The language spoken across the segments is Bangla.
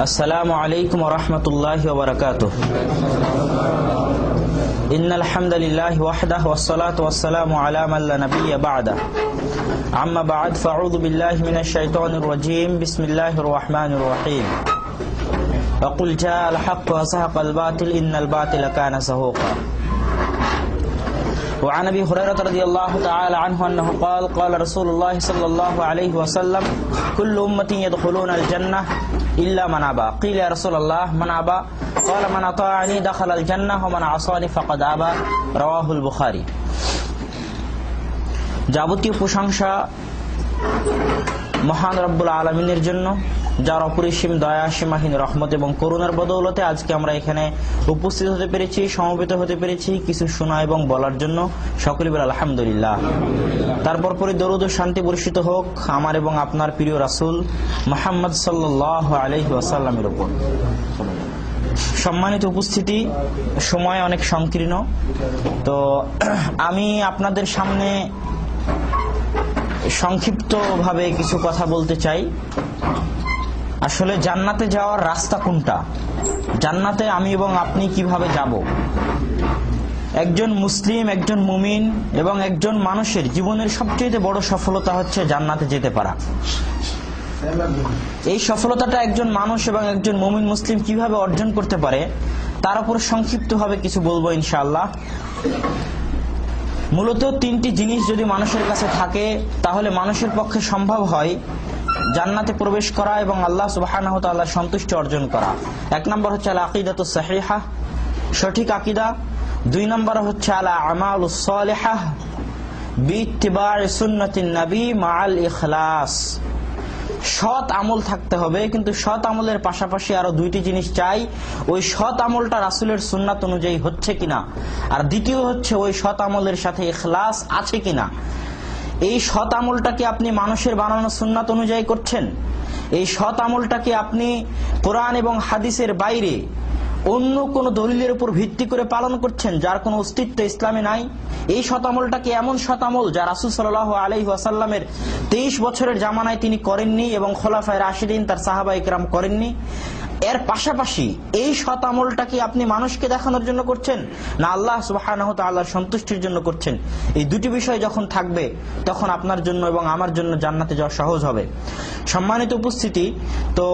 السلام عليكم ورحمة الله وبركاته. إن الحمد لله وحده والصلاة والسلام على من لا نبي بعده. أما بعد فأعوذ بالله من الشيطان الرجيم. بسم الله الرحمن الرحيم. وقل جاء الحق وزهق الباطل إن الباطل كان زهوقا. وعن أبي هريرة رضي الله تعالى عنه أنه قال قال رسول الله صلى الله عليه وسلم كل أمة يدخلون الجنة إلا من أبى. قيل يا رسول الله من أبى؟ قال من أطاعني دخل الجنة ومن عصاني فقد أبى. رواه البخاري. যাবতীয় প্রশংসা মহান রব্বুল আলামিনের জন্য, যার অপরিসীম দয়া, সীমাহীন রহমত এবং করুণার বদৌলতে আজকে আমরা এখানে উপস্থিত হতে পেরেছি, সমবেত হতে পেরেছি কিছু শোনা এবং বলার জন্য। সকলে বলে আলহামদুলিল্লাহ। তারপর পরে দরুদ ও শান্তি বর্ষিত হোক আমার এবং আপনার প্রিয় রাসূল মুহাম্মদ সাল্লাল্লাহু আলাইহি ওয়াসাল্লামের উপর। সম্মানিত উপস্থিতি, সময় অনেক সংকীর্ণ, তো আমি আপনাদের সামনে সংক্ষিপ্তভাবে কিছু কথা বলতে চাই। আসলে জান্নাতে যাওয়ার রাস্তা কোনটা, জান্নাতে আমি এবং আপনি কিভাবে যাব? একজন মুসলিম, একজন মুমিন এবং একজন মানুষের জীবনের সবচেয়ে বড় সফলতা হচ্ছে জান্নাতে যেতে পারা। এই সফলতাটা একজন মানুষ এবং একজন মুমিন মুসলিম কিভাবে অর্জন করতে পারে তার উপর সংক্ষিপ্তভাবে কিছু বলবো ইনশাআল্লাহ। মূলত তিনটি জিনিস যদি মানুষের কাছে থাকে তাহলে মানুষের পক্ষে সম্ভব হয় জান্নাতে প্রবেশ করা এবং আল্লাহ সুবহানাহু ওয়া তাআলার সন্তুষ্টি অর্জন করা। এক নম্বর হচ্ছে আল আকিদাতুস সাহিহা, সঠিক আকীদা। দুই নম্বর হচ্ছে আল আমালুস সালিহা বিইত্তিবা'i সুন্নাতিন নবী মাআল ইখলাস। সৎ আমল থাকতে হবে, কিন্তু সৎ আমলের পাশাপাশি আরো দুইটি জিনিস চাই। ওই সৎ আমলটা রাসূলের সুন্নাত অনুযায়ী হচ্ছে কিনা, আর দ্বিতীয় হচ্ছে ওই সৎ আমলের সাথে ইখলাস আছে কিনা। এই সৎ আমলটাকে আপনি মানুষের বানানো সুন্নাত অনুযায়ী করছেন, এই সৎ আমলটাকে আপনি কোরআন এবং হাদিসের বাইরে অন্য কোন দলিলের উপর ভিত্তি করে পালন করছেন যার কোনো অস্তিত্ব ইসলামে নাই। এই সৎ আমলটাকে এমন সৎ আমল যা রাসূল সাল্লাল্লাহু আলাইহি ওয়াসাল্লামের 23 বছরের জামানায় তিনি করেননি এবং খোলাফায়ে রাশিদিন তার সাহাবায়ে কেরাম করেননি। এর পাশাপাশি এই সৎ আমলটাকে আপনি মানুষকে দেখানোর জন্য করছেন না আল্লাহ সুবহানাহু ওয়া তাআলার সন্তুষ্টির জন্য করছেন। এই দুটি বিষয় যখন থাকবে তখন আপনার জন্য এবং আমার জন্য জান্নাতে যাওয়া সহজ হবে। সম্মানিত উপস্থিতি, তো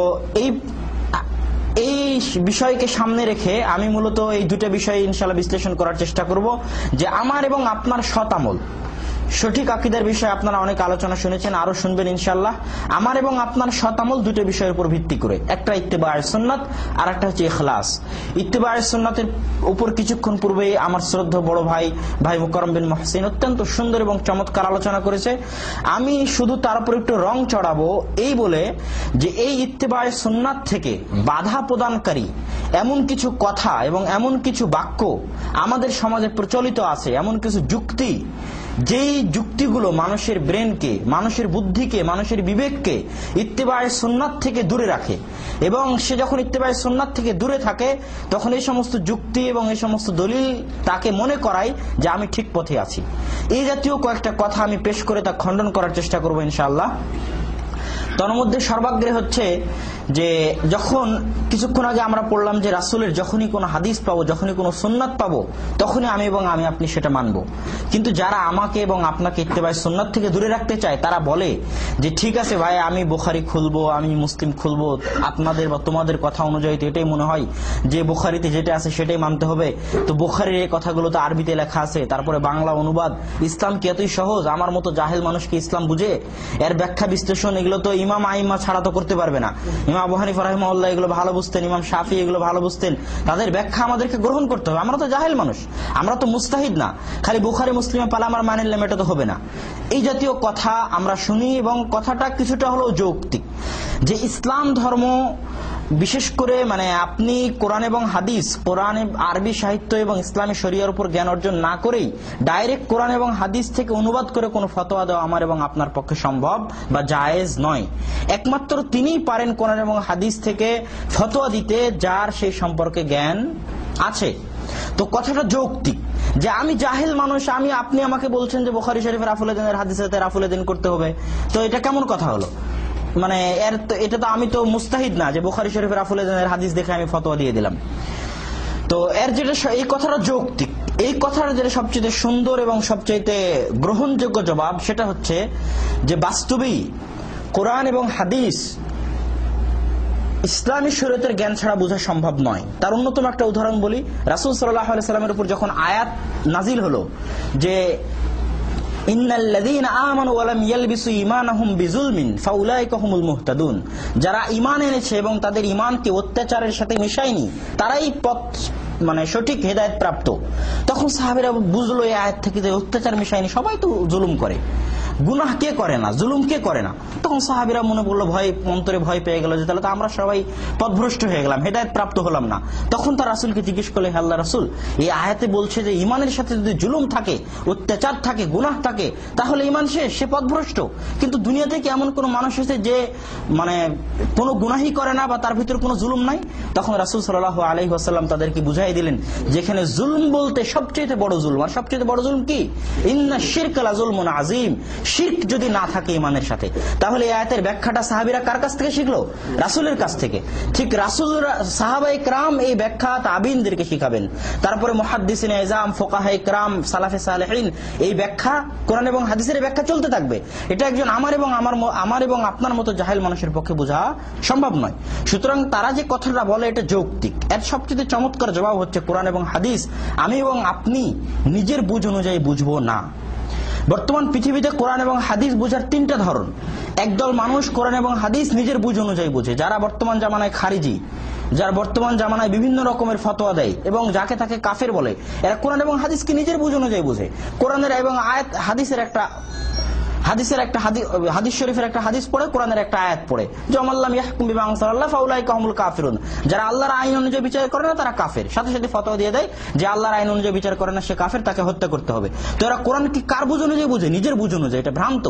এই বিষয়কে সামনে রেখে আমি মূলত এই দুটো বিষয় ইনশাআল্লাহ বিশ্লেষণ করার চেষ্টা করব যে আমার এবং আপনার সৎ আমল, সঠিক আকীদার বিষয়ে আপনারা অনেক আলোচনা শুনেছেন, আরো শুনবেন ইনশাআল্লাহ। আমার এবং আপনার সৎ আমল দুটো বিষয়ের উপর ভিত্তি করে, একটা ইত্তিবা'য়ে সুন্নাত আর একটা হচ্ছে ইখলাস। ইত্তিবা'য়ে সুন্নাতের উপর কিছুক্ষণ পূর্বে আমার শ্রদ্ধেয় বড় ভাই মুকাররম বিন মুহসিন অত্যন্ত সুন্দর এবং চমৎকার আলোচনা করেছে। আমি শুধু তার উপর একটু রং চড়াবো এই বলে যে এই ইত্তিবা'য়ে সুন্নাত থেকে বাধা প্রদানকারী এমন কিছু কথা এবং এমন কিছু বাক্য আমাদের সমাজে প্রচলিত আছে, এমন কিছু যুক্তি, যেই যুক্তিগুলো মানুষের ব্রেনকে, মানুষের বুদ্ধিকে, মানুষের বিবেককে ইত্তিবা'য়ে সুন্নাত থেকে দূরে রাখে, এবং সে যখন ইত্তিবা'য়ে সুন্নাত থেকে দূরে থাকে তখন এই সমস্ত যুক্তি এবং এই সমস্ত দলিল তাকে মনে করায় যে আমি ঠিক পথে আছি। এই জাতীয় কয়েকটা কথা আমি পেশ করে তা খণ্ডন করার চেষ্টা করবো ইনশাআল্লাহ। তার মধ্যে সর্বাগ্রে হচ্ছে যে যখন কিছুক্ষণ আগে আমরা পড়লাম যে রাসূলের যখনই কোনো হাদিস পাবো, যখনই কোনো সুন্নাত পাবো, তখনই আমি এবং আপনি সেটা মানবো। কিন্তু যারা আমাকে এবং আপনাকে ইত্তিবা'য়ে সুন্নাত থেকে দূরে রাখতে চায় তারা বলে যে ঠিক আছে ভাই, আমি বুখারী খুলবো, আমি মুসলিম খুলবো, আপনাদের বা তোমাদের কথা অনুযায়ী তো এটাই মনে হয় যে বুখারীতে যেটা আছে সেটাই মানতে হবে। তো বুখারীর এই কথাগুলো তো আরবিতে লেখা আছে, তারপরে বাংলা অনুবাদ। ইসলাম কি এতই সহজ? আমার মতো জাহেল মানুষ কি ইসলাম বুঝে? এর ব্যাখ্যা বিশ্লেষণ এগুলো তো ইমাম আইম্মা ছাড়া তো করতে পারবে না। ইমাম আবু হানিফা রাহিমাহুল্লাহ এগুলো ভালো বুঝতেন, ইমাম শাফি এগুলো ভালো বুঝতেন, তাদের ব্যাখ্যা আমাদেরকে গ্রহণ করতে হবে। আমরা তো জাহেল মানুষ, আমরা তো মুস্তাহিদ না, খালি বুখারী মুসলিমে পালা আমার মানে নিলাম এটা তো হবে না। এই জাতীয় কথা আমরা শুনি এবং কথাটা কিছুটা হলেও যৌক্তিক যে ইসলাম ধর্ম বিশেষ করে মানে আপনি কোরআন এবং হাদিস, কোরআন আরবি সাহিত্য এবং ইসলামী শরিয়ার উপর জ্ঞান অর্জন না করেই ডাইরেক্ট কোরআন এবং হাদিস থেকে অনুবাদ করে কোনো ফতোয়া দেওয়া আমার এবং আপনার পক্ষে সম্ভব বা জায়েজ নয়। একমাত্র তিনিই পারেন কোরআন এবং হাদিস থেকে ফতোয়া দিতে যার সেই সম্পর্কে জ্ঞান আছে। তো কথাটা যৌক্তিক যে আমি জাহেল মানুষ, আপনি আমাকে বলছেন যে বুখারী শরীফের রাফুল দিনের হাদিসে রাফুল দিন করতে হবে, তো এটা কেমন কথা হলো? মানে এটা তো আমি তো মুস্তাহিদ না যে বুখারী শরীফের রাফুল ইয়াদাইনের হাদিস দেখে আমি ফতোয়া দিয়ে দিলাম। তো এর যেটা এই কথাটা যৌক্তিক, এই কথার যেটা সবচেয়ে সুন্দর এবং সবচেয়ে গ্রহণযোগ্য জবাব সেটা হচ্ছে যে বাস্তবেই কোরআন এবং হাদিস ইসলামী শরীয়তের জ্ঞান ছাড়া বোঝা সম্ভব নয়। তার অন্যতম একটা উদাহরণ বলি, রাসূল সাল্লাল্লাহু আলাইহি সাল্লামের উপর যখন আয়াত নাজিল হলো যে ইন্নাল্লাযীনা আমানু ওয়া লাম ইয়ালবিসু ঈমানাহুম বিযুলমিন ফাউলাইকা হুমুল মুহতাদুন, যারা ঈমান এনেছে এবং তাদের ঈমানকে অত্যাচারের সাথে মিশায়নি তারাই পথ মানে সঠিক হেদায়েত প্রাপ্ত। তখন সাহাবীরা বুঝলো এই আয়াত থেকে যে অত্যাচার মিশায়নি, সবাই তো জুলুম করে, গুনাহ কে করে না, জুলুম কে করে না। তখন সাহাবীরা মনে করলো, অন্তরে ভয় পেয়ে গেল যে তাহলে তো আমরা সবাই পথভ্রষ্ট হয়ে গেলাম, হেদায়েত প্রাপ্ত হলাম না। তখন তার রাসূলকে জিজ্ঞেস করলে, হে আল্লাহর রাসূল, এই আয়াতে বলছে যে ঈমানের সাথে যদি জুলুম থাকে, অত্যাচার থাকে, গুনাহ থাকে, তাহলে ঈমান শেষ, সে পথভ্রষ্ট। কিন্তু দুনিয়াতে কি এমন কোন মানুষ আছে যে মানে কোনো গুনাহই করে না বা তার ভিতরে কোনো জুলুম নাই? তখন রাসূল সাল্লাল্লাহু আলাইহি ওয়াসাল্লাম তাদেরকে বুঝাই দিলেন যেখানে জুলুম বলতে সবচেয়ে বড় জুলুম, আর সবচেয়ে বড় জুলুম কি? ইন্না শিরকা লাযুলমুন আযীম, শিরক যদি না থাকে ঈমানের সাথে। তাহলে এই আয়াতের ব্যাখ্যাটা সাহাবীরা কার কাছ থেকে শিখলো? রাসূলের কাছ থেকে। ঠিক রাসূল, সাহাবায়ে কেরাম এই ব্যাখ্যা তাবিঈনদেরকে শিখাবেন, তারপরে মুহাদ্দিসিনে ইজাম, ফুকাহায়ে কেরাম, সালাফে সালেহিন, এই ব্যাখ্যা কোরআন এবং হাদিসের ব্যাখ্যা চলতে থাকবে। এটা একজন আমার এবং আপনার মতো জাহেল মানুষের পক্ষে বোঝা সম্ভব নয়। সুতরাং তারা যে কথাটা বলে এটা যৌক্তিক। এর সবচেয়ে চমৎকার জবাব হচ্ছে কোরআন এবং হাদিস আমি এবং আপনি নিজের বুঝ অনুযায়ী বুঝবো না। বর্তমান পৃথিবীতে কোরআন এবং হাদিস বোঝার তিনটা ধরন। একদল মানুষ কোরআন এবং হাদিস নিজের বুঝ অনুযায়ী বুঝে, যারা বর্তমান জামানায় খারিজি, যারা বর্তমান জামানায় বিভিন্ন রকমের ফতোয়া দেয় এবং যাকে তাকে কাফের বলে, এরা কোরআন এবং হাদিসকে নিজের বুঝ অনুযায়ী বুঝে। কোরআনের এবং আয়াত হাদিসের একটা হাদিস শরীফের একটা হাদিস পড়ে, কোরআনের একটা আয়াত পড়ে যে আল্লাহ ইয়াহকুম বিমা আনজালাল্লাহ ফাউলাইকা হুমুল কাফিরুন, যারা আল্লাহর আইন অনুযায়ী বিচার করে না তারা কাফের। সাথে সাথে ফতোয়া দিয়ে দেয় যে আল্লাহর আইন অনুযায়ী বিচার করে না সে কাফের, তাকে হত্যা করতে হবে। তো এরা কোরআন কি কার বুঝ অনুযায়ী বুঝে? নিজের বুঝ অনুযায়ী। এটা ভ্রান্ত।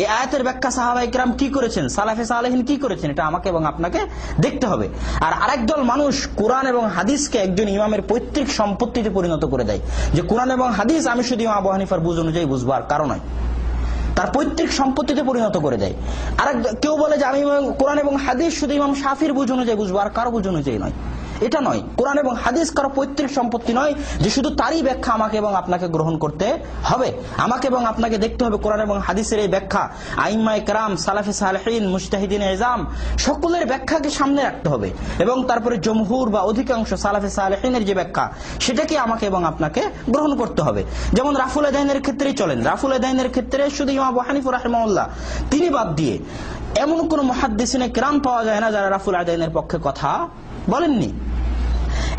এই আয়াতের ব্যাখ্যা সাহাবায়ে কেরাম কি করেছেন, সালাফে সালেহিন কি করেছেন, এটা আমাকে এবং আপনাকে দেখতে হবে। আর আরেক দল মানুষ কোরআন এবং হাদিসকে একজন ইমামের পৈতৃক সম্পত্তিতে পরিণত করে দেয় যে কোরআন এবং হাদিস আমি শুধু ইমাম আবু হানিফার বুঝ অনুযায়ী বুঝবো, আর কারণ নয়, তার পৈতৃক সম্পত্তিতে পরিণত করে দেয়। আর কেউ বলে যে আমি কোরআন এবং হাদিস শুধু ইমাম শাফির বুঝ অনুযায়ী বুঝবো, আর কারো বুঝ অনুযায়ী নয়। এটা নয়, কোরআন এবং হাদিস কারো পৈতৃক সম্পত্তি নয় যে শুধু তারই ব্যাখ্যা আমাকে এবং আপনাকে গ্রহণ করতে হবে। আমাকে এবং আপনাকে দেখতে হবে কোরআন এবং হাদিসের এই ব্যাখ্যা, আইম্মায়ে কেরাম, সালাফে সালেহিন, মুজতাহিদিনে ইজাম, সকলের ব্যাখ্যাকে সামনে রাখতে হবে এবং তারপরে জমহুর বা অধিকাংশ সালাফে সালেহিনের যে ব্যাখ্যা সেটাকে আমাকে এবং আপনাকে গ্রহণ করতে হবে। যেমন রাফুল ইয়াদাইনের ক্ষেত্রেই চলেন, রাফুল ইয়াদাইনের ক্ষেত্রে শুধু ইমাম আবু হানিফা রাহিমাহুল্লাহ তিনি বাদ দিয়ে এমন কোন মুহাদ্দিসিনে কেরাম পাওয়া যায় না যারা রাফুল ইয়াদাইনের পক্ষে কথা বলেননি।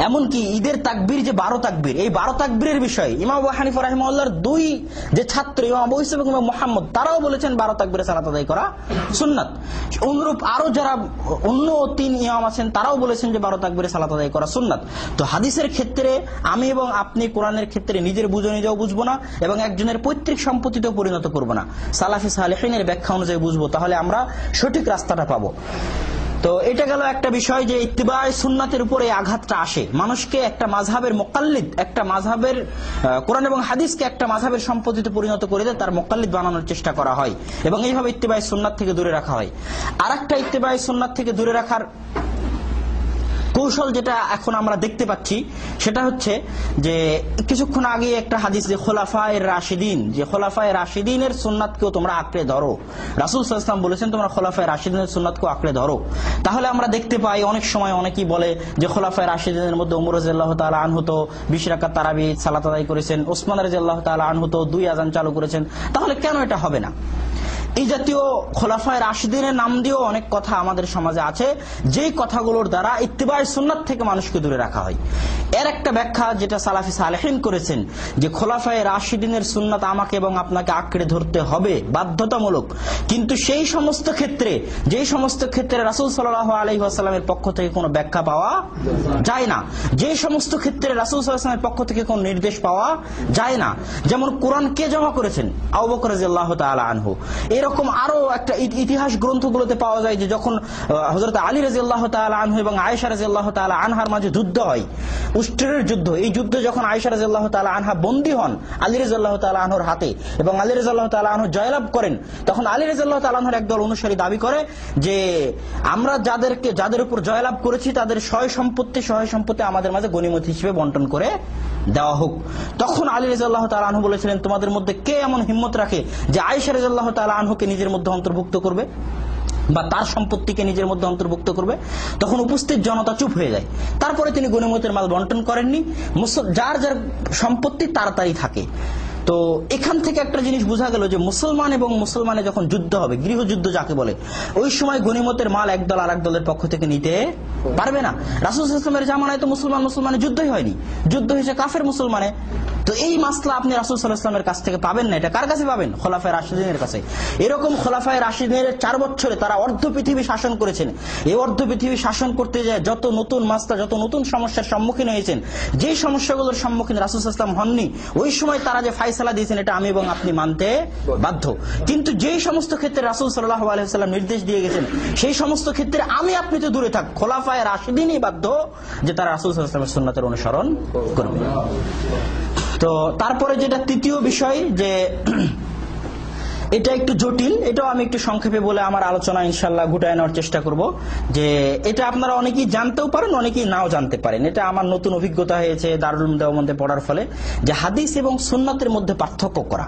এমনকি ঈদের তাকবীর যে 12 তাকবীর, এই 12 তাকবীরের বিষয়ে ইমাম আবু হানিফা রাহিমাহুল্লাহর দুই যে ছাত্র ইমাম আবু ইসহাক এবং ইমাম মুহাম্মদ তারাও বলেছেন 12 তাকবীরে সালাত আদায় করা সুন্নাত। অনুরূপ আরো যারা অন্য 3 ইমাম আছেন তারাও বলেছেন যে 12 তাকবীরে সালাত আদায় করা সুন্নাত। তো হাদিসের ক্ষেত্রে আমি এবং আপনি কোরআনের ক্ষেত্রে নিজের বুঝ অনুযায়ী বুঝবো না এবং একজনের পৈতৃক সম্পত্তিতেও পরিণত করব না, সালাফি সালেহিনের ব্যাখ্যা অনুযায়ী বুঝবো, তাহলে আমরা সঠিক রাস্তাটা পাবো। তো এটা গেল একটা বিষয় যে ইত্তিবায়ে সুন্নাতের উপরে আঘাতটা আসে, মানুষকে একটা মাযহাবের মুকাল্লিদ, একটা মাযহাবের কোরআন এবং হাদিসকে একটা মাযহাবের সম্পত্তিতে পরিণত করে দেয়, তার মুকাল্লিদ বানানোর চেষ্টা করা হয় এবং এইভাবে ইত্তিবায়ে সুন্নাত থেকে দূরে রাখা হয়। আরেকটা ইত্তিবায়ে সুন্নাত থেকে দূরে রাখার কৌশল যেটা এখন আমরা দেখতে পাচ্ছি সেটা হচ্ছে যে কিছুক্ষণ আগে একটা হাদিস যে খোলাফায়ে রাশিদিন, যে খোলাফায়ে রাশিদিনের সুন্নাতকেও তোমরা আঁকড়ে ধরো, রাসূল সাল্লাল্লাহু আলাইহি ওয়াসাল্লাম বলেছেন তোমরা খোলাফায়ে রাশিদিনের সুন্নাতকেও আঁকড়ে ধরো। তাহলে আমরা দেখতে পাই অনেক সময় অনেকেই বলে যে খোলাফায়ে রাশিদিনের মধ্যে ওমর রাদিয়াল্লাহু তাআলা আনহু তো 20 রাকাত তারাবি সালাত আদায় করেছেন, ওসমান রাদিয়াল্লাহু তাআলা আনহু তো 2 আযান চালু করেছেন, তাহলে কেন এটা হবে না? এই জাতীয় খোলাফায়ে রাশিদিনের নাম দিয়েও অনেক কথা আমাদের সমাজে আছে যেই কথাগুলোর দ্বারা ইত্তিবায়ে সুন্নাত থেকে মানুষকে দূরে রাখা হয়। এর একটা ব্যাখ্যা যেটা সালাফি সালেহিন করেছেন যে খোলাফায়ে রাশিদিনের সুন্নাত আমাকে এবং আপনাকে আঁকড়ে ধরতে হবে বাধ্যতামূলক, কিন্তু সেই সমস্ত ক্ষেত্রে যেই সমস্ত ক্ষেত্রে রাসূল সাল্লাল্লাহু আলাইহি ওয়াসাল্লামের পক্ষ থেকে কোনো ব্যাখ্যা পাওয়া যায় না, যেই সমস্ত ক্ষেত্রে রাসূল সাল্লাল্লাহু আলাইহি ওয়াসাল্লামের পক্ষ থেকে কোনো নির্দেশ পাওয়া যায় না, যেমন কোরআন কে জমা করেছেন? আবু বকর রাদিয়াল্লাহু তাআলা আনহু। এর এরকম আরো একটা ইতিহাস গ্রন্থগুলোতে পাওয়া যায় যে যখন হযরত আলী রাদিয়াল্লাহু তাআলা আনহু এবং আয়েশা রাদিয়াল্লাহু তাআলা আনহার মাঝে যুদ্ধ হয়, উষ্ট্রের যুদ্ধ, এই যুদ্ধে যখন আয়েশা রাদিয়াল্লাহু তাআলা আনহা বন্দী হন আলী রাদিয়াল্লাহু তাআলা আনহুর হাতে এবং আলী রাদিয়াল্লাহু তাআলা আনহু জয়লাভ করেন, তখন আলী রাদিয়াল্লাহু তাআলা আনহুর একদল অনুসারী দাবি করে যে আমরা যাদের উপর জয়লাভ করেছি তাদের সয় সম্পত্তি আমাদের মাঝে গনিমত হিসেবে বন্টন করে দেওয়া হোক। তখন আলী রাদিয়াল্লাহু তাআলা আনহু বলেছিলেন, তোমাদের মধ্যে কে এমন হিম্মত রাখে যে আয়েশা রাদিয়াল্লাহু তাআলা আনহুকে নিজের মধ্যে অন্তর্ভুক্ত করবে বা তার সম্পত্তিকে নিজের মধ্যে অন্তর্ভুক্ত করবে? তখন উপস্থিত জনতা চুপ হয়ে যায়। তারপরে তিনি গনিমতের মাল বন্টন করেননি। যার যার সম্পত্তি তাড়াতাড়ি থাকে। তো এখান থেকে একটা জিনিস বোঝা গেল যে মুসলমান এবং মুসলমানে যখন যুদ্ধ হবে, গৃহযুদ্ধ যাকে বলে, ওই সময় গনিমতের মাল একদল আর এক দলের পক্ষ থেকে নিতে পারবে না। রাসূল সাল্লাল্লাহু আলাইহি ওয়াসাল্লামের জামানায় তো মুসলমানে যুদ্ধই হয়নি, যুদ্ধ হয়েছে কাফের মুসলমানে। তো এই মাসলা আপনি রাসূল সাল্লাল্লাহু আলাইহি ওয়াসাল্লামের কাছ থেকে পাবেন না। এটা কার কাছে পাবেন? খোলাফায়ে রাশিদিনের কাছে। এরকম খোলাফায়ে রাশিদিনের 4 বছরে তারা অর্ধ পৃথিবী শাসন করেছেন। এই অর্ধ পৃথিবী শাসন করতে যায় যত নতুন মাসলা, যত নতুন সমস্যার সম্মুখীন হয়েছেন, যে সমস্যাগুলোর সম্মুখীন রাসূল সাল্লাল্লাহু আলাইহি ওয়াসাল্লাম হননি, ওই সময় তারা যে ফায়সালা দিয়েছেন এটা আমি এবং আপনি মানতে বাধ্য। কিন্তু যেই সমস্ত ক্ষেত্রে রাসূল সাল্লাল্লাহু আলাইহি ওয়াসাল্লাম নির্দেশ দিয়ে গেছেন, সেই সমস্ত ক্ষেত্রে আমি আপনি তো দূরে থাক, খোলাফায়ে রাশিদিনই বাধ্য যে তারা রাসূল সাল্লাল্লাহু আলাইহি ওয়াসাল্লামের সুন্নাতের অনুসরণ করবে। তো তারপরে যেটা তৃতীয় বিষয়, যে এটা একটু জটিল, এটাও আমি একটু সংক্ষেপে বলে আমার আলোচনা ইনশাআল্লাহ গুটায় নেওয়ার চেষ্টা করব। যে এটা আপনারা অনেকেই জানতেও পারেন, অনেকেই নাও জানতে পারেন। এটা আমার নতুন অভিজ্ঞতা হয়েছে দারুল উলুম দেওবন্দে পড়ার ফলে, যে হাদিস এবং সুন্নাতের মধ্যে পার্থক্য করা।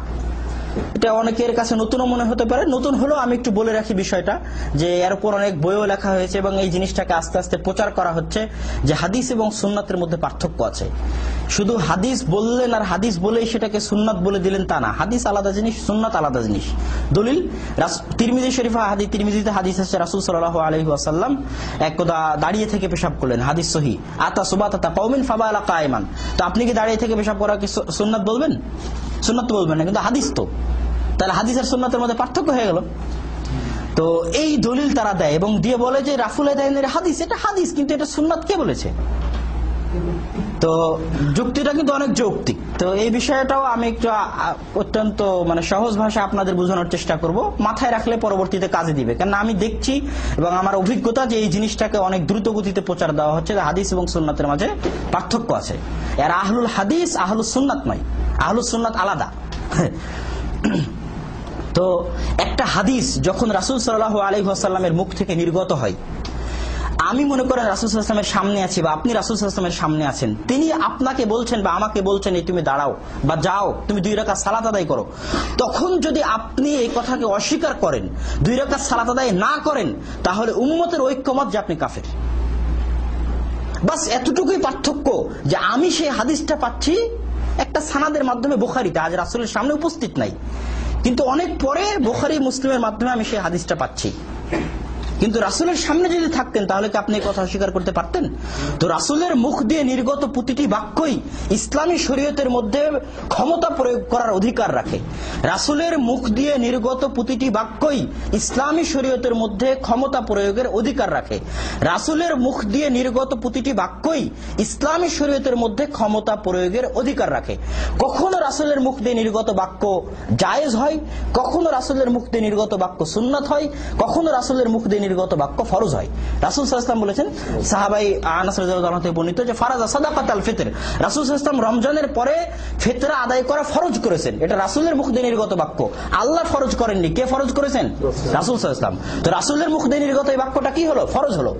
এটা অনেকের কাছে নতুনও মনে হতে পারে। নতুন হলেও আমি একটু বলে রাখি বিষয়টা, যে এর উপর অনেক বইও লেখা হয়েছে এবং এই জিনিসটাকে আস্তে আস্তে প্রচার করা হচ্ছে যে হাদিস এবং সুন্নাতের মধ্যে পার্থক্য আছে। শুধু হাদিস বললেন আর হাদিস বলেই সেটাকে সুন্নাত বলে দিলেন তা না। হাদিস আলাদা জিনিস, সুন্নাত আলাদা জিনিস। দলিল তিরমিজি শরীফে তিরমিজিতে হাদিস আছে, রাসূল সাল্লাল্লাহু আলাইহি ওয়াসাল্লাম একদা দাঁড়িয়ে থেকে পেশাব করলেন, হাদিস সহিহ। আতা সুবাতাতা কওমিন ফাবালা কায়মান। তো আপনি কি দাঁড়িয়ে থেকে পেশাব করা কি সুন্নাত বলবেন? সুন্নাত তো বলবেন না, কিন্তু হাদিস তো। তাহলে হাদিস আর সুন্নাতের মধ্যে পার্থক্য হয়ে গেল। তো এই দলিল তারা দেয় এবং দিয়ে বলে যে রাফুল ইয়াদাইনের হাদিস, এটা হাদিস, কিন্তু এটা সুন্নাত কে বলেছে? তো যুক্তিটা কিন্তু অনেক যৌক্তিক। তো এই বিষয়টাও আমি একটু অত্যন্ত সহজ ভাষা আপনাদের বোঝানোর চেষ্টা করব, মাথায় রাখলে পরবর্তীতে কাজে দিবে। কারণ আমি দেখছি এবং আমার অভিজ্ঞতা যে এই জিনিসটাকে অনেক দ্রুত গতিতে প্রচার দেওয়া হচ্ছে, হাদিস এবং সুন্নাতের মাঝে পার্থক্য আছে। এর আহলুল হাদিস আহলুস সুন্নাত নয়, আহলুস সুন্নাত আলাদা। তো একটা হাদিস যখন রাসূল সাল্লাল্লাহু আলাইহি ওয়াসাল্লামের মুখ থেকে নির্গত হয়, আমি মনে করেন রাসূল সাল্লাল্লাহু আলাইহি ওয়াসাল্লামের সামনে আছি বা আপনি রাসূল সাল্লাল্লাহু আলাইহি ওয়াসাল্লামের সামনে আছেন, তিনি আপনাকে বলছেন বা আমাকে বলছেন এই তুমি দাঁড়াও বা যাও, তুমি 2 রাকাত সালাত আদায় করো। তখন যদি আপনি এই কথাকে অস্বীকার করেন, 2 রাকাত সালাত আদায় না করেন, তাহলে উম্মতের ঐক্যমত যে আপনি কাফের। বাস এতটুকুই পার্থক্য, যে আমি সেই হাদিসটা পাচ্ছি একটা সানাদের মাধ্যমে বুখারীতে, আজ রাসূলের সামনে উপস্থিত নাই, কিন্তু অনেক পরে বুখারী মুসলিমের মাধ্যমে আমি সেই হাদিসটা পাচ্ছি। কিন্তু রাসূলের সামনে যদি থাকতেন তাহলে কি আপনি এই কথা স্বীকার করতে পারতেন? তো রাসূলের মুখ দিয়ে নির্গত প্রতিটি বাক্যই ইসলামী শরীয়তের মধ্যে ক্ষমতা প্রয়োগ করার অধিকার রাখে। রাসূলের মুখ দিয়ে নির্গত প্রতিটি বাক্যই ইসলামী শরীয়তের মধ্যে ক্ষমতা প্রয়োগের অধিকার রাখে। রাসূলের মুখ দিয়ে নির্গত প্রতিটি বাক্যই ইসলামী শরীয়তের মধ্যে ক্ষমতা প্রয়োগের অধিকার রাখে। কখনো রাসূলের মুখ দিয়ে নির্গত বাক্য জায়েজ হয়, কখনো রাসূলের মুখ দিয়ে নির্গত বাক্য সুন্নাত হয়, কখনো রাসূলের মুখ দিয়ে নির্গত বাক্য ফরজ হয়। রাসূল সাল্লাল্লাহু আলাইহি ওয়াসাল্লাম বলেছেন, সাহাবাই আনাস রাদিয়াল্লাহু আনহু থেকে বর্ণিত, যে ফারাজা সাদাকাতাল ফিতর, রাসূল সাল্লাল্লাহু আলাইহি ওয়াসাল্লাম রমজানের পরে ফিতরা আদায় করা ফরজ করেছেন। এটা রাসূলের মুখ দিয়ে নির্গত বাক্য, আল্লাহ ফরজ করেননি। কে ফরজ করেছেন? রাসূল সাল্লাল্লাহু আলাইহি ওয়াসাল্লাম। তো রাসূলের মুখ দিয়ে নির্গত এই বাক্যটা কি হলো? ফরজ হলো।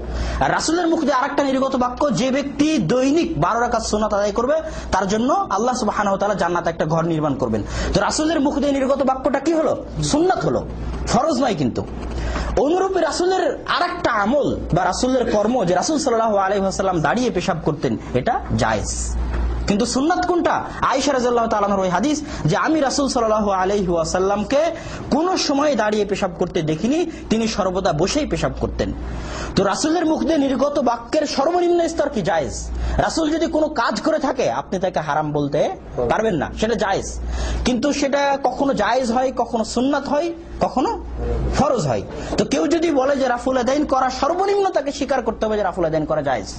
আর রাসূলের মুখ দিয়ে আরেকটা নির্গত বাক্য, যে ব্যক্তি দৈনিক 12 রাকাত সুন্নাত আদায় করবে তার জন্য আল্লাহ সুবহানাহু ওয়া তাআলা জান্নাতে একটা ঘর নির্মাণ করবেন। তো রাসূলের মুখ দিয়ে নির্গত বাক্যটা কি হলো? সুন্নাত হলো, ফরজ নয়। কিন্তু অনুরূপে রাসূলের আরেকটা আমল বা রাসূলের কর্ম, যে রাসূল সাল্লাল্লাহু আলাইহি ওয়াসাল্লাম দাঁড়িয়ে পেশাব করতেন, এটা জায়েজ। কিন্তু সুন্নাত কোনটা? আয়েশা রাদিয়াল্লাহু তাআলা আনহার ওই হাদিস, যে আমি রাসূল সাল্লাল্লাহু আলাইহি ওয়াসাল্লামকে কোন সময় দাঁড়িয়ে পেশাব করতে দেখিনি, তিনি সর্বদা বসেই পেশাব করতেন। তো রাসূলের মুখ দিয়ে নির্গত বাক্যের সর্বনিম্ন স্তর কি? জায়েজ। রাসূল যদি কোনো কাজ করে থাকে আপনি তাকে হারাম বলতে পারবেন না, সেটা জায়েজ। কিন্তু সেটা কখনো জায়েজ হয়, কখনো সুন্নাত হয়, কখনো ফরজ হয়। তো কেউ যদি বলে যে রাফুল আদাইন করা সর্বনিম্ন, তাকে স্বীকার করতে হবে যে রাফুল আদাইন করা জায়েজ।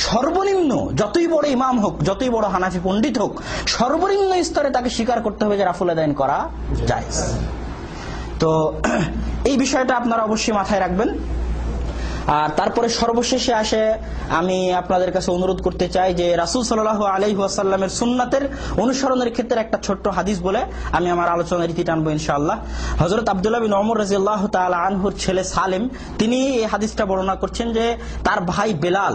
সর্বনিম্ন, যতই বড় ইমাম হোক, যতই বড় হানাফি পণ্ডিত হোক, সর্বনিম্ন স্তরে তাকে স্বীকার করতে হবে যে রাফুল আদাইন করা জায়েজ। তো এই বিষয়টা আপনারা অবশ্যই মাথায় রাখবেন। আর তারপরে সর্বশেষে আসে আমি আপনাদের কাছে অনুরোধ করতে চাই যে রাসূল সাল্লাল্লাহু আলাইহি ওয়াসাল্লামের সুন্নাতের অনুসরণের ক্ষেত্রে একটা ছোট্ট হাদিস বলে আমি আমার আলোচনার রীতি টানবো ইনশাআল্লাহ। হযরত আব্দুল্লাহ বিন ওমর রাদিয়াল্লাহু তাআলা আনহুর ছেলে সালেম তিনি এই হাদিসটা বর্ণনা করছেন যে তার ভাই বেলাল,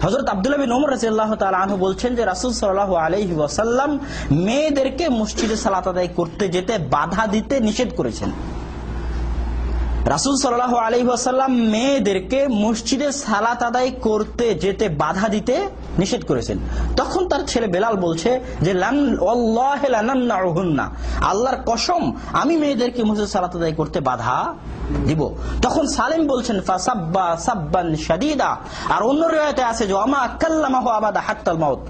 হযরত আব্দুল্লাহ বিন ওমর রাদিয়াল্লাহু তাআলা আনহু বলছেন যে রাসূল সাল্লাল্লাহু আলাইহি ওয়াসাল্লাম মেয়েদেরকে মসজিদে সালাত আদায় করতে যেতে বাধা দিতে নিষেধ করেছেন। রাসূল সাল্লাল্লাহু আলাইহি ওয়াসাল্লাম মেয়েদেরকে মসজিদে সালাত আদায় করতে যেতে বাধা দিতে নিষেধ করেছেন। তখন তার ছেলে বেলাল বলছে যে ওয়াল্লাহি লানামনাউহুন্না, আল্লাহর কসম আমি মেয়েদেরকে মসজিদে সালাত আদায় করতে বাধা দিব। তখন সালেম বলছেন ফাসাব্বা সাব্বান শাদীদা, আর অন্য রিওয়ায়াতে আছে যে ওমা কাল্লামাহু আবাদা হাত্তাল মাউত।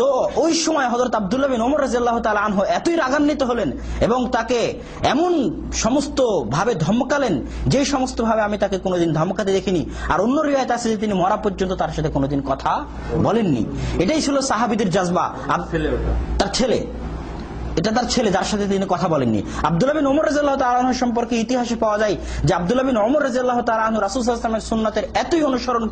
তো ওই সময় হযরত আব্দুল্লাহ বিন ওমর রাদিয়াল্লাহু তাআলা আনহু এতই রাগান্বিত হলেন এবং তাকে এমন সমস্ত ভাবে ধমকালেন যে সমস্ত ভাবে আমি তাকে কোনোদিন ধমকাতে দেখিনি। আর অন্য রিওয়ায়াত আছে যে তিনি মরা পর্যন্ত তার সাথে কোনোদিন কথা বলেননি। এটাই ছিল সাহাবীদের জজবা। তার ছেলে, এটা তার ছেলে যার সাথে তিনি কথা বলেননি। আব্দুল্লাহ বিন ওমর রাদিয়াল্লাহু তাআলা আনহু সম্পর্কে ইতিহাসে পাওয়া যায় যে আব্দুল্লাহ বিন ওমর রাদিয়াল্লাহু তাআলা আনহু রাসূল সাল্লাল্লাহু আলাইহি ওয়াসাল্লামের সুন্নাতের এতই অনুসরণ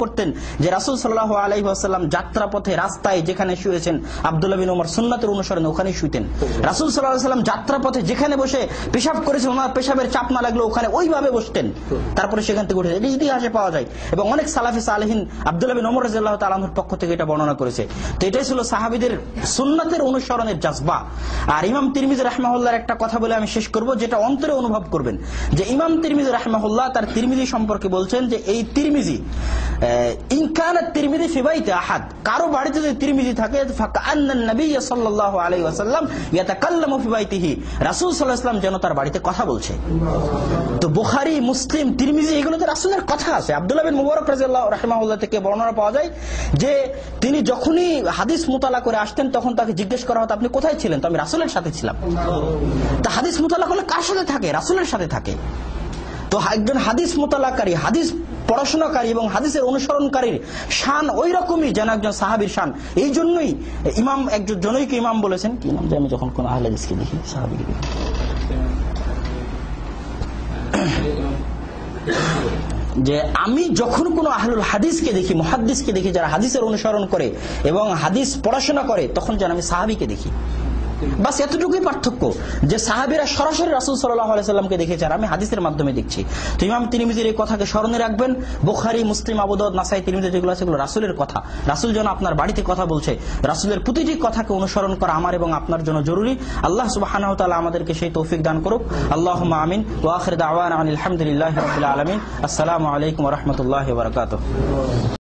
করতেন যে রাসূল সাল্লাল্লাহু আলাইহি ওয়াসাল্লাম যাত্রাপথে রাস্তায় যেখানে শুয়েছেন আব্দুল্লাহ বিন ওমর সুন্নাতের অনুসরণে ওখানেই শুইতেন। রাসূল সাল্লাল্লাহু আলাইহি ওয়াসাল্লাম যাত্রাপথে যেখানে বসে পেশাব করেছেন ওনার পেশাবের চাপ না লাগলো ওখানে ওইভাবে বসতেন, তারপরে সেখান থেকে উঠে এটা ইতিহাসে পাওয়া যায় এবং অনেক সালাফি সালেহিন আব্দুল্লাহ বিন ওমর রাদিয়াল্লাহু তাআলা আনহুর পক্ষ থেকে এটা বর্ণনা করেছে। তো এটাই ছিল সাহাবীদের সুন্নাতের অনুসরণের জজবা। আর ইমাম তিরমিজি রাহিমাহুল্লাহর একটা কথা বলে আমি শেষ করব, যেটা অন্তরে অনুভব করবেন, যে ইমাম তিরমিজি রাহিমাহুল্লাহ তার তিরমিজি সম্পর্কে বলছেন যে এই তিরমিজি ইন কানাত তিরমিজি ফি বাইতি আহাদ, কারো বাড়িতে যদি তিরমিজি থাকে ফাকান্নান নবী সাল্লাল্লাহু আলাইহি ওয়াসাল্লাম ইয়াতাকাল্লামু ফি বাইতিহি, রাসূল সাল্লাল্লাহু আলাইহি ওয়াসাল্লাম যেন তার বাড়িতে কথা বলছে। তো বুখারী, মুসলিম, তিরমিজি এগুলোতে রাসূলের কথা আছে। আব্দুল্লাহ বিন মুবারক রাদিয়াল্লাহু রাহিমাহুল্লাহ থেকে বর্ণনা পাওয়া যায় যে তিনি যখনই হাদিস মুতালা করে আসতেন তখন তাকে জিজ্ঞেস করা হতো আপনি কোথায় ছিলেন? তো আমি রাসূলের সাথে ছিলাম। তা হাদিস মুতালা করলে কার সাথে থাকে? রাসূলের সাথে থাকে। তো একজন হাদিস মুতালাকারী, হাদিস পড়াশোনাকারী এবং হাদিসের অনুসরণকারীর শান ওই রকমই যেন একজন সাহাবীর শান। এই জন্যই ইমাম একজন জনৈক ইমাম বলেছেন, কি নাম যে আমি যখন কোন আহলে হাদিসকে দেখি সাহাবীকে দেখি যে আমি যখন কোন আহলুল হাদিসকে দেখি, মুহাদ্দিসকে দেখি যারা হাদিসের অনুসরণ করে এবং হাদিস পড়াশোনা করে, তখন যেন আমি সাহাবীকে দেখি। বাস এতটুকুই পার্থক্য, যে সাহাবীরা সরাসরি রাসূল সাল্লাল্লাহু আলাইহি ওয়াসাল্লামকে দেখেছে আর আমি হাদিসের মাধ্যমে দেখছি। তো ইমাম তিরমিজির এই কথাকে স্মরণে রাখবেন। বুখারী, মুসলিম, আবু দাউদ, নাসাই, তিরমিজি যেগুলো আছে এগুলো রাসূলের কথা। রাসূল যেন আপনার বাড়িতে কথা বলছে, রাসূলের প্রতিটি কথাকে অনুসরণ করা আমার এবং আপনার জন্য জরুরি। আল্লাহ সুবহানাহু ওয়া তাআলা আমাদেরকে সেই তৌফিক দান করুক। আল্লাহুম্মা আমিন। ওয়া আখির দাওয়ানা আনিল হামদুলিল্লাহি রাব্বিল আলামিন। আসসালামু আলাইকুম ওয়া রাহমাতুল্লাহি ওয়া বারাকাতুহু।